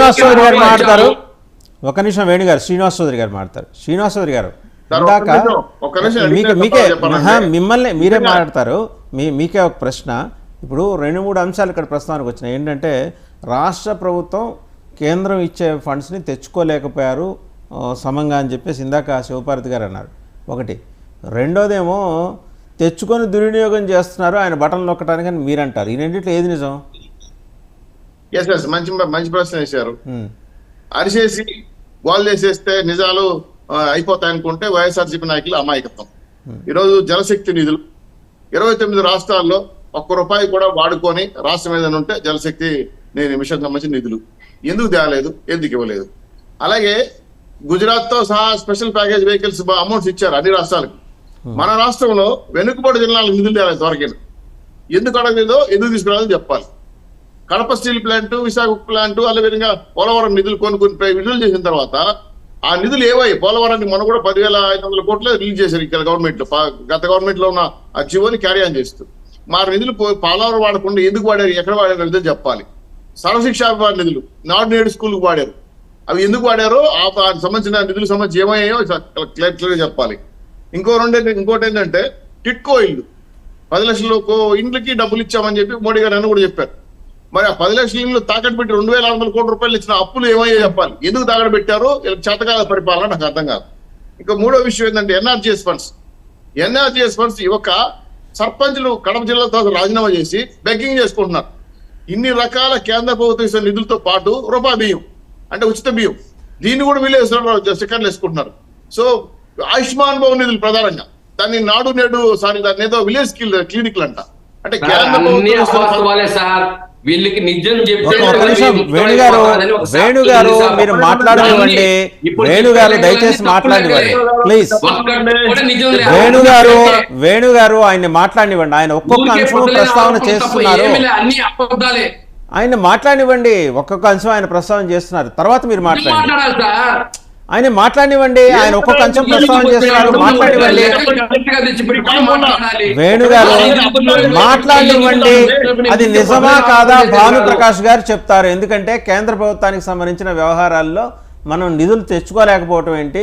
శ్రీనివాస్ చౌదరి గారు మాట్లాడతారు. ఒక నిమిషం వేణుగారు, శ్రీనివాస్ చౌదరి గారు మాట్లాడతారు. శ్రీనివాస్ చౌదరి గారు ఇందాక మిమ్మల్ని మీరే మాట్లాడతారు. మీకే ఒక ప్రశ్న. ఇప్పుడు 2-3 అంశాలు ఇక్కడ ప్రస్తావనకు వచ్చినాయి. ఏంటంటే రాష్ట్ర ప్రభుత్వం కేంద్రం ఇచ్చే ఫండ్స్ని తెచ్చుకోలేకపోయారు సమంగా అని చెప్పేసి ఇందాక శివపార్వతి గారు అన్నారు. ఒకటి. రెండోదేమో తెచ్చుకొని దుర్వినియోగం చేస్తున్నారు ఆయన బటన్ నొక్కడానికి అని మీరు అంటారు. ఈ రెండిట్లో ఏది నిజం? మంచి ప్రశ్న వేశారు. అరిచేసి గోల్ చేసేస్తే నిజాలు అయిపోతాయనుకుంటే వైఎస్ఆర్సీపీ నాయకులు అమాయకత్వం. ఈరోజు జలశక్తి నిధులు 29 రాష్ట్రాల్లో ₹1 కూడా వాడుకొని రాష్ట్రం ఏదైనా ఉంటే జలశక్తి మిషన్ సంబంధించిన నిధులు ఎందుకు తేలేదు, ఎందుకు ఇవ్వలేదు? అలాగే గుజరాత్ తో సహా స్పెషల్ ప్యాకేజ్ వెహికల్స్ అమౌంట్స్ ఇచ్చారు అన్ని రాష్ట్రాలకు. మన రాష్ట్రంలో వెనుకబడి జిల్లాలకు నిధులు తేలేదు త్వరగా. ఎందుకు అడగలేదో, ఎందుకు తీసుకురాలేదో చెప్పాలి. Kadapa steel plant, Visakha plant, అదేవిధంగా పోలవరం నిధులు కొన్ని విడుదల చేసిన తర్వాత ఆ నిధులు ఏవయ్యాయి? పోలవరానికి మనం కూడా 10,500 కోట్లు రిలీజ్ చేశారు ఇక్కడ గవర్నమెంట్ లో. గత గవర్నమెంట్ లో ఉన్న ఆ జీవోని క్యారీ ఆన్ చేస్తూ మా నిధులు పోలవరం వాడకుండా ఎందుకు వాడారు, ఎక్కడ వాడారు నిధులు చెప్పాలి. సర్వశిక్షా నిధులు నాడు నేడు స్కూల్కి వాడారు, అవి ఎందుకు వాడారో సంబంధించిన నిధులకు సంబంధించి ఏమయ్యాయో క్లియర్గా చెప్పాలి. ఇంకోటి ఏంటంటే టిట్కో ఇల్లు 10 లక్షల ఇండ్లకి డబ్బులు ఇచ్చామని చెప్పి మోడీ గారు అని కూడా చెప్పారు. మరి ఆ 10 లక్షల ఇళ్ళు తాకట్టు పెట్టి 2,600 కోట్ల రూపాయలు ఇచ్చిన అప్పులు ఏమయ్యో చెప్పాలి. ఎందుకు తాకట్టు పెట్టారో చేతకాల పరిపాలన నాకు అర్థం కాదు. ఇంకా మూడో విషయం ఏంటంటే ఎన్ఆర్జీఎస్ ఫండ్స్ ఒక సర్పంచ్లు కడప జిల్లాతో రాజీనామా చేసి బెగ్గింగ్ చేసుకుంటున్నారు. ఇన్ని రకాల కేంద్ర ప్రభుత్వం ఇస్తున్న నిధులతో పాటు రూపాయి బియ్యం అంటే ఉచిత బియ్యం, దీన్ని కూడా వీళ్ళు స్టిక్కర్లు వేసుకుంటున్నారు. సో ఆయుష్మాన్ భవన్ నిధులు ప్రధానంగా దాన్ని నాడు నేడు దాన్ని ఏదో విలేజ్ క్లినిక్లు అంట. అంటే కేంద్ర వీళ్ళకి నిజం వేణుగారు మీరు మాట్లాడనివ్వండి. వేణుగారు దయచేసి మాట్లాడనివ్వండి ప్లీజ్. వేణుగారు ఆయన్ని మాట్లాడనివ్వండి. ఆయన ఒక్కొక్క అంశం ప్రస్తావన చేస్తున్నారు. ఆయన మాట్లాడనివ్వండి. ఒక్కొక్క అంశం ఆయన ప్రస్తావన చేస్తున్నారు. తర్వాత మీరు మాట్లాడండి. ఆయన మాట్లాడనివ్వండి. ఆయన ఒక్కొక్క అంశం ప్రస్తావన చేస్తున్నారు. మాట్లాడివ్వండి. వేణుగారు మాట్లాడివ్వండి. అది నిజమా కాదా భానుప్రకాష్ గారు చెప్తారు. ఎందుకంటే కేంద్ర ప్రభుత్వానికి సంబంధించిన వ్యవహారాల్లో మనం నిధులు తెచ్చుకోలేకపోవటం ఏంటి?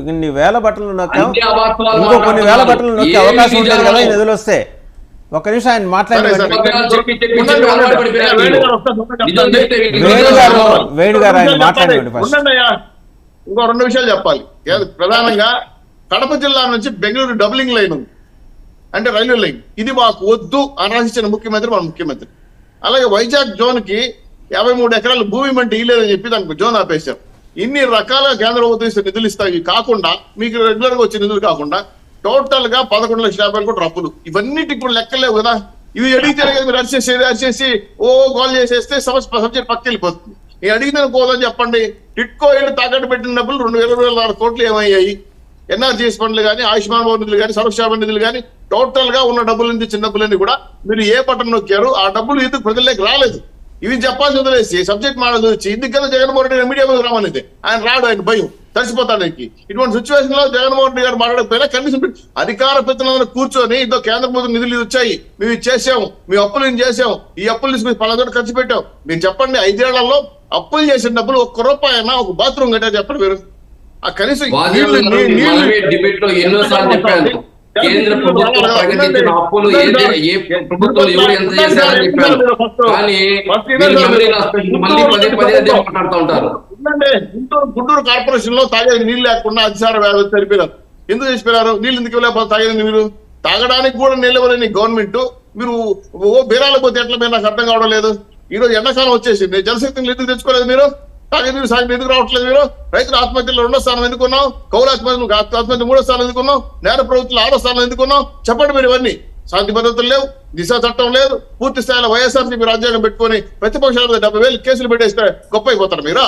ఇన్ని వేల బట్టలు నొక్కాం, ఇంకో కొన్ని వేల బట్టలు నొక్కే అవకాశం ఉండేది కదా ఈ నిధులు వస్తే. ఒక్క నిమిషం ఆయన మాట్లాడివ్వండి. వేణుగారు ఆయన మాట్లాడివ్వండి ఫస్ట్. ఇంకో 2 విషయాలు చెప్పాలి. ప్రధానంగా కడప జిల్లా నుంచి బెంగళూరు డబ్లింగ్ లైన్ ఉంది, అంటే రైల్వే లైన్. ఇది మాకు వద్దు అని రాసిచ్చిన ముఖ్యమంత్రి మన ముఖ్యమంత్రి. అలాగే వైజాగ్ జోన్ కి 53 ఎకరాలు భూమి అంటే ఇలేదని చెప్పి దానికి జోన్ ఆపేశారు. ఇన్ని రకాల కేంద్ర ప్రభుత్వం నిధులు ఇస్తాయి కాకుండా, మీకు రెగ్యులర్ గా వచ్చే నిధులు కాకుండా టోటల్ గా 11,50,000 కోట్ల అప్పులు. ఇవన్నిటికి కూడా లెక్కలేవు కదా. ఇవి అడిగితే మీరు అరిచేసి గోల్ చేసేస్తే సబ్జెక్ట్ పక్క వెళ్ళిపోతుంది. నేను అడిగిన పోదని చెప్పండి. టిట్కో ఇళ్ళు తాకట్టు పెట్టిన డబ్బులు 2,000 కోట్లు ఏమయ్యాయి? ఎన్ఆర్జీఎస్ ఫండ్లు కానీ, ఆయుష్మాన్ భవన్ నిధులు కానీ, సర్వశిక్షా నిధులు కానీ, టోటల్ గా ఉన్న డబ్బులు చిన్న డబ్బులన్నీ కూడా మీరు ఏ బటన్ నొక్కారు? ఆ డబ్బులు ఎందుకు ప్రజల్లోకి రాలేదు? ఇవి చెప్పాల్సి వదిలేసి సబ్జెక్ట్ మాడదు వచ్చి ఇందుకన్నా జగన్మోహన్ రెడ్డి మీడియా మీద రామనేది ఆయన రాడు, ఆయన భయం తడిసిపోతానికి. ఇటువంటి సిచ్యువేషన్ లో జగన్మోహన్ రెడ్డి గారు మాట్లాడకపోయినా కనీసం అధికార ప్రతినిధులను కూర్చొని ఇదో కేంద్ర ప్రభుత్వం నిధులు వచ్చాయి, మేము చేసాము, మీ అప్పులు చేసాము, ఈ అప్పులు తీసుకుని పలాదోటి ఖర్చు పెట్టాం, మీరు చెప్పండి 5 ఏళ్లలో అప్పులు చేసిన డబ్బులు ₹1 అయినా ఒక బాత్రూమ్ కట్టా చెప్పండి మీరు. ఆ కనీసం డిబేట్ లో ఎన్నోసార్లు చెప్పాను, కేంద్ర ప్రభుత్వం ప్రకటించిన అప్పులు ఏ ప్రభుత్వం ఎవరు ఎంత చేశారని చెప్పారు. కానీ మళ్ళీ పదే మాట్లాడుతూ ఉంటారు. గుంటూరు కార్పొరేషన్ లో తాగేది నీళ్ళు లేకుండా అతిసార వ్యాధి చనిపోయారు. ఎందుకు చచ్చిపోయారు? నీళ్ళు ఎందుకు ఇవ్వలేకపోతే తాగేది మీరు? తాగడానికి కూడా నీళ్ళు ఇవ్వలేని గవర్నమెంట్ మీరు బీరాలకు పోతే ఎట్లా మీరు నాకు అర్థం కావడం లేదు. ఈ రోజు ఎండాకాలం వచ్చేసింది, జలశక్తిని ఎందుకు తెచ్చుకోలేదు మీరు? తాగే నీరు సాగు ఎందుకు రావట్లేదు మీరు? రైతుల ఆత్మహత్యలో 2వ స్థానం ఎందుకున్నావు? కౌలు ఆత్మహత్య 3వ స్థానం ఎందుకున్నావు? నేర ప్రభుత్వంలో 6వ స్థానం ఎందుకున్నావు? చెప్పండి మీరు. ఇవన్నీ శాంతి భద్రతలు లేవు, దిశ చట్టం లేదు, పూర్తి స్థాయిలో వైఎస్ఆర్సీపీ రాజ్యాంగం పెట్టుకొని ప్రతిపక్షాల 70,000 కేసులు పెట్టేస్తే గొప్ప అయిపోతారు మీరు.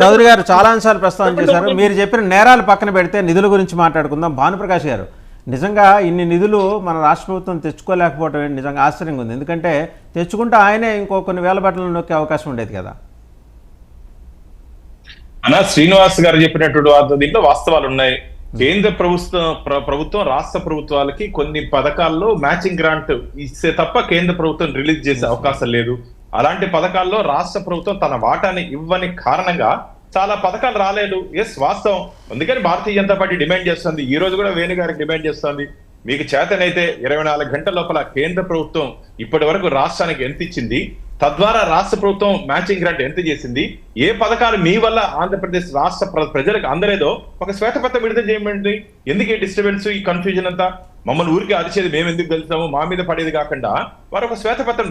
చౌదరి గారు చాలా అంశాలు ప్రస్తావన చేశారు. మీరు చెప్పిన నేరాలు పక్కన పెడితే నిధుల గురించి మాట్లాడుకుందాం. భానుప్రకాష్ గారు, నిజంగా ఇన్ని నిధులు మన రాష్ట్ర ప్రభుత్వం తెచ్చుకోలేకపోవడం నిజంగా ఆశ్చర్యంగా ఉంది. ఎందుకంటే తెచ్చుకుంటే ఆయనే ఇంకో కొన్ని వేల బట్టలు నొక్కే అవకాశం ఉండేది కదా. అన్న శ్రీనివాస్ గారు చెప్పినటువంటి దీంట్లో వాస్తవాలు ఉన్నాయి. కేంద్ర ప్రభుత్వం రాష్ట్ర ప్రభుత్వాలకి కొన్ని పథకాల్లో మ్యాచింగ్ గ్రాంట్ ఇస్తే తప్ప కేంద్ర ప్రభుత్వం రిలీజ్ చేసే అవకాశం లేదు. అలాంటి పథకాల్లో రాష్ట్ర ప్రభుత్వం తన వాటాని ఇవ్వని కారణంగా చాలా పథకాలు రాలేదు. ఎస్, వాస్తవం. అందుకని భారతీయ జనతా పార్టీ డిమాండ్ చేస్తుంది, ఈ రోజు కూడా వేణు గారికి డిమాండ్ చేస్తుంది, మీకు చేతనైతే 24 గంటల లోపల కేంద్ర ప్రభుత్వం ఇప్పటి వరకు రాష్ట్రానికి ఎంత ఇచ్చింది, తద్వారా రాష్ట్ర ప్రభుత్వం మ్యాచింగ్ గ్రాంట్ ఎంత చేసింది, ఏ పథకాలు మీ వల్ల ఆంధ్రప్రదేశ్ రాష్ట్ర ప్రజలకు అందలేదో ఒక శ్వేతపత్రం విడుదల చేయమండి. ఎందుకు ఈ డిస్టర్బెన్స్, ఈ కన్ఫ్యూజన్ అంతా? మమ్మల్ని ఊరికి అరిచేది మేము ఎందుకు తెలుస్తాము, మా మీద పడేది కాకుండా వారు ఒక శ్వేతపత్రం